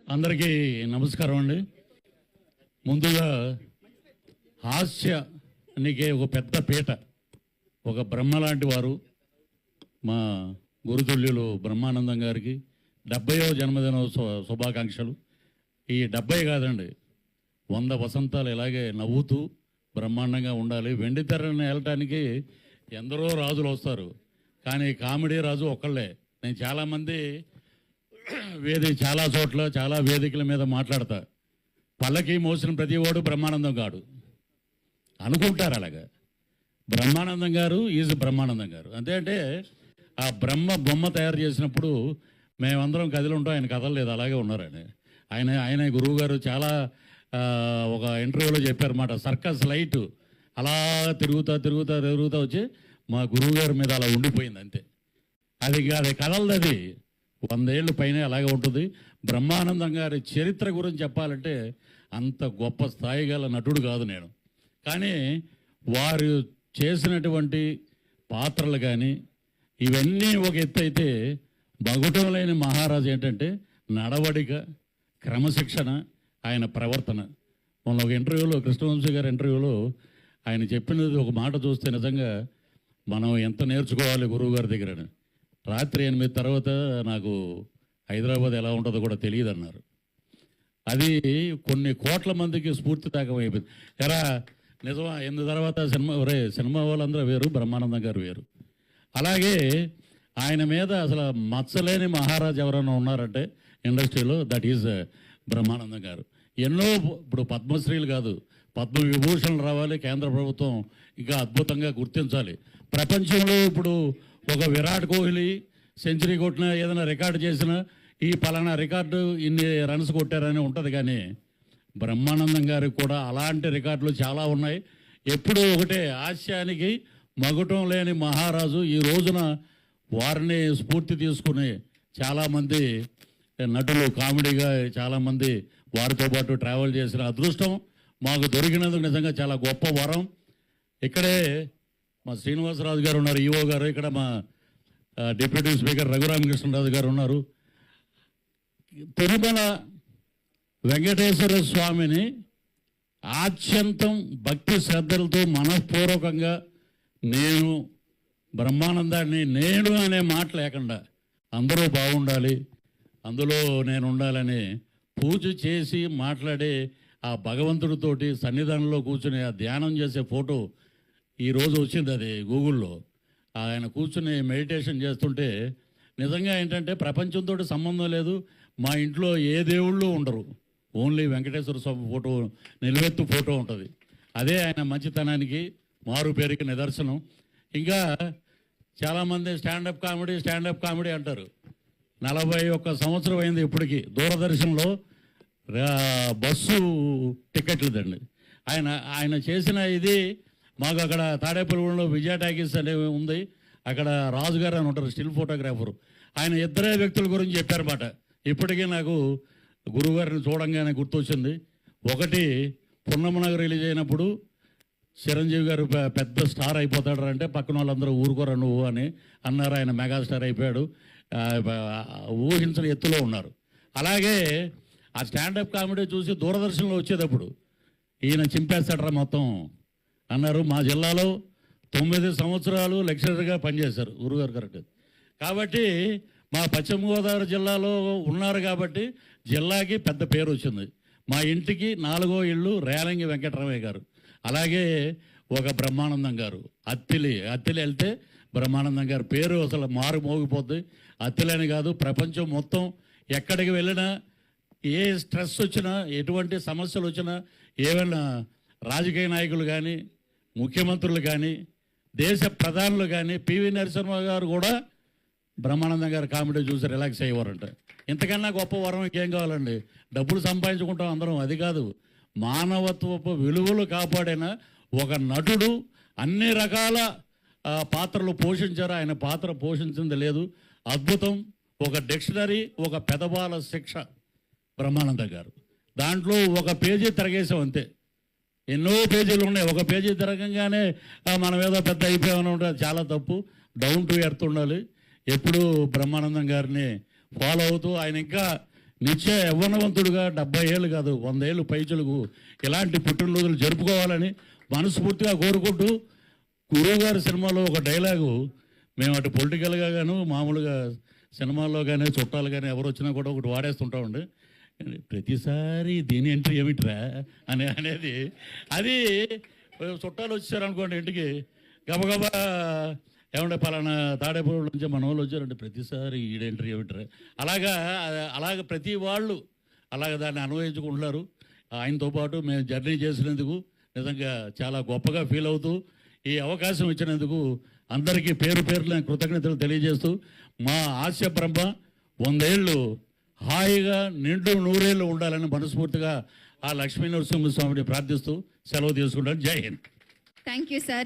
అందరికీ నమస్కారం అండి. ముందుగా హాస్యానికి ఒక పెద్ద పీట, ఒక బ్రహ్మ లాంటి వారు మా గురుతుల్యులు బ్రహ్మానందం గారికి 70వ జన్మదిన శుభాకాంక్షలు. ఈ 70 కాదండి, 100 వసంతాలు ఇలాగే నవ్వుతూ బ్రహ్మాండంగా ఉండాలి. వెండి తెరని వెళ్ళటానికి ఎందరో రాజులు వస్తారు, కానీ కామెడీ రాజు ఒక్కళ్ళే. నేను చాలామంది చాలా చోట్ల చాలా వేదికల మీద మాట్లాడతా, పల్లకి మోసిన ప్రతి వాడు బ్రహ్మానందం కాడు అనుకుంటారు. అలాగా బ్రహ్మానందం గారు ఈజ్ బ్రహ్మానందం గారు. అంతే అంటే ఆ బ్రహ్మ బొమ్మ తయారు చేసినప్పుడు మేమందరం కదిలి ఉంటాం, ఆయన కదలలేదు, అలాగే ఉన్నారని. ఆయన గురువు గారు చాలా ఒక ఇంటర్వ్యూలో చెప్పారన్నమాట. సర్కస్ లైట్ అలా తిరుగుతా వచ్చి మా గురువు గారి మీద అలా ఉండిపోయింది అంతే. అది కదలదు, అది 100 ఏళ్ళు పైన అలాగే ఉంటుంది. బ్రహ్మానందం గారి చరిత్ర గురించి చెప్పాలంటే అంత గొప్ప స్థాయి గల నటుడు కాదు నేను, కానీ వారు చేసినటువంటి పాత్రలు కానీ ఇవన్నీ ఒక ఎత్తు అయితే, మగుటం లేని మహారాజు ఏంటంటే నడవడిక, క్రమశిక్షణ, ఆయన ప్రవర్తన. మొన్న ఒక ఇంటర్వ్యూలో, కృష్ణవంశీ గారి ఇంటర్వ్యూలో ఆయన చెప్పినది ఒక మాట చూస్తే నిజంగా మనం ఎంత నేర్చుకోవాలి గురువు గారి దగ్గర. రాత్రి 8 తర్వాత నాకు హైదరాబాద్ ఎలా ఉంటుందో కూడా తెలియదు అన్నారు. అది కొన్ని కోట్ల మందికి స్ఫూర్తిదాయకం అయిపోయింది. ఎరా నిజమా? 8 తర్వాత సినిమా వాళ్ళందరూ వేరు, బ్రహ్మానందం గారు వేరు. అలాగే ఆయన మీద అసలు మచ్చలేని మహారాజు ఎవరైనా ఉన్నారంటే ఇండస్ట్రీలో, దట్ ఈజ్ బ్రహ్మానందం గారు. ఎన్నో ఇప్పుడు పద్మశ్రీలు కాదు, పద్మ విభూషణలు రావాలి, కేంద్ర ప్రభుత్వం ఇంకా అద్భుతంగా గుర్తించాలి. ప్రపంచంలో ఇప్పుడు ఒక విరాట్ కోహ్లీ సెంచరీ కొట్టినా, ఏదైనా రికార్డు చేసినా ఈ పలానా రికార్డు ఇన్ని రన్స్ కొట్టారని ఉంటుంది, కానీ బ్రహ్మానందం గారికి కూడా అలాంటి రికార్డులు చాలా ఉన్నాయి. ఎప్పుడూ ఒకటే, హాస్యానికి మగుటం లేని మహారాజు. ఈ రోజున వారిని స్ఫూర్తి తీసుకుని చాలామంది నటులు కామెడీగా చాలామంది వారితో పాటు ట్రావెల్ చేసిన అదృష్టం మాకు దొరికినందుకు నిజంగా చాలా గొప్ప వరం. ఇక్కడే మా శ్రీనివాసరాజు గారు ఉన్నారు, ఈఓ గారు. ఇక్కడ మా డిప్యూటీ స్పీకర్ రఘురామకృష్ణరాజు గారు ఉన్నారు. తిరుమల వెంకటేశ్వర స్వామిని ఆద్యంతం భక్తి శ్రద్ధలతో మనఃపూర్వకంగా నేను బ్రహ్మానందాన్ని నేను అనే మాట లేకుండా అందరూ బాగుండాలి, అందులో నేను ఉండాలని పూజ చేసి మాట్లాడే ఆ భగవంతుడితోటి సన్నిధానంలో కూర్చుని ఆ ధ్యానం చేసే ఫోటో ఈరోజు వచ్చింది. అది గూగుల్లో ఆయన కూర్చుని మెడిటేషన్ చేస్తుంటే నిజంగా ఏంటంటే ప్రపంచంతో సంబంధం లేదు, మా ఇంట్లో ఏ దేవుళ్ళు ఉండరు, ఓన్లీ వెంకటేశ్వర స్వామి ఫోటో, నిలువెత్తు ఫోటో ఉంటుంది. అదే ఆయన మంచితనానికి మారు పేరుకి నిదర్శనం. ఇంకా చాలామంది స్టాండప్ కామెడీ అంటారు. 41 సంవత్సరం అయింది ఇప్పటికీ. దూరదర్శన్లో బస్సు టికెట్లదండి ఆయన చేసిన ఇది. మాకు అక్కడ తాడేపల్లిగూడలో విజయ టాకీస్ అనేవి ఉంది, అక్కడ రాజుగారు అని ఉంటారు స్టిల్ ఫోటోగ్రాఫరు. ఆయన ఇద్దరే వ్యక్తుల గురించి చెప్పారన్నమాట. ఇప్పటికీ నాకు గురువుగారిని చూడంగానే గుర్తొచ్చింది. ఒకటి, పున్నమనగర్ రిలీజ్ అయినప్పుడు చిరంజీవి గారు పెద్ద స్టార్ అయిపోతాడు అంటే పక్కన వాళ్ళందరూ ఊరుకోరా నువ్వు అని అన్నారు. ఆయన మెగాస్టార్ అయిపోయాడు, ఊహించిన ఎత్తులో ఉన్నారు. అలాగే ఆ స్టాండప్ కామెడీ చూసి దూరదర్శన్లో వచ్చేటప్పుడు ఈయన చింపేస్తాడరా మొత్తం అన్నారు. మా జిల్లాలో 9 సంవత్సరాలు లెక్చరర్గా పనిచేశారు గురుగారు, కరెక్ట్. కాబట్టి మా పశ్చిమ గోదావరి జిల్లాలో ఉన్నారు కాబట్టి జిల్లాకి పెద్ద పేరు వచ్చింది. మా ఇంటికి 4వ ఇల్లు రేలంగి వెంకటరమయ్య గారు. అలాగే ఒక బ్రహ్మానందం గారు. అత్తిలి వెళ్తే బ్రహ్మానందం గారి పేరు అసలు మారు మోగిపోద్ది. అత్తిలని కాదు, ప్రపంచం మొత్తం ఎక్కడికి వెళ్ళినా, ఏ స్ట్రెస్ వచ్చినా, ఎటువంటి సమస్యలు వచ్చినా, ఏమైనా రాజకీయ నాయకులు కానీ, ముఖ్యమంత్రులు కానీ, దేశ ప్రధానులు కానీ, పివి నరసింహ గారు కూడా బ్రహ్మానందం గారు కామెడీ చూసి రిలాక్స్ అయ్యేవారంట. ఇంతకన్నా గొప్ప వరం ఇంకేం కావాలండి? డబ్బులు సంపాదించుకుంటాం అందరం, అది కాదు. మానవత్వపు విలువలు కాపాడిన ఒక నటుడు అన్ని రకాల పాత్రలు పోషించారు. ఆయన పాత్ర పోషించింది లేదు, అద్భుతం. ఒక డిక్షనరీ, ఒక పెదబాల శిక్ష బ్రహ్మానందం గారు. దాంట్లో ఒక పేజీ తిరగేసాం అంతే. ఎన్నో పేజీలు ఉన్నాయి, ఒక పేజీ తిరగంగానే మనం ఏదో పెద్ద అయిపోయామని ఉంటుంది. చాలా తప్పు. డౌన్ టు ఎర్త్ ఉండాలి. ఎప్పుడు బ్రహ్మానందం గారిని ఫాలో అవుతూ ఆయన ఇంకా నిత్య యవ్వనవంతుడుగా 70 ఏళ్ళు కాదు 100 ఏళ్ళు పైచులకు ఇలాంటి పుట్టినరోజులు జరుపుకోవాలని మనస్ఫూర్తిగా కోరుకుంటూ గురువుగారి సినిమాలో ఒక డైలాగు మేము అటు పొలిటికల్గా గాను మామూలుగా సినిమాల్లో కానీ చుట్టాలు కానీ ఎవరు వచ్చినా కూడా ఒకటి వాడేస్తుంటామండి. ప్రతిసారి దీని ఎంట్రీ ఏమిట్రా అనేది అది చుట్టాలు వచ్చారనుకోండి ఇంటికి గబగబా ఏమంటే పలానా తాడేపూడి నుంచి మన వాళ్ళు వచ్చారంటే ప్రతిసారి ఈడెంట్రీ ఏమిట్రా అలాగ ప్రతి వాళ్ళు అలాగ దాన్ని అన్వయించుకుంటున్నారు. ఆయనతో పాటు మేము జర్నీ చేసినందుకు నిజంగా చాలా గొప్పగా ఫీల్ అవుతూ ఈ అవకాశం ఇచ్చినందుకు అందరికీ పేరు పేరున కృతజ్ఞతలు తెలియజేస్తూ మా ఆశ బ్రహ్మ 100 ఏళ్ళు హాయిగా నిండు 100 ఏళ్ళు ఉండాలని మనస్ఫూర్తిగా ఆ లక్ష్మీ నరసింహస్వామిని ప్రార్థిస్తూ సెలవు తీసుకుంటాను. జై హింద్. Thank you sir.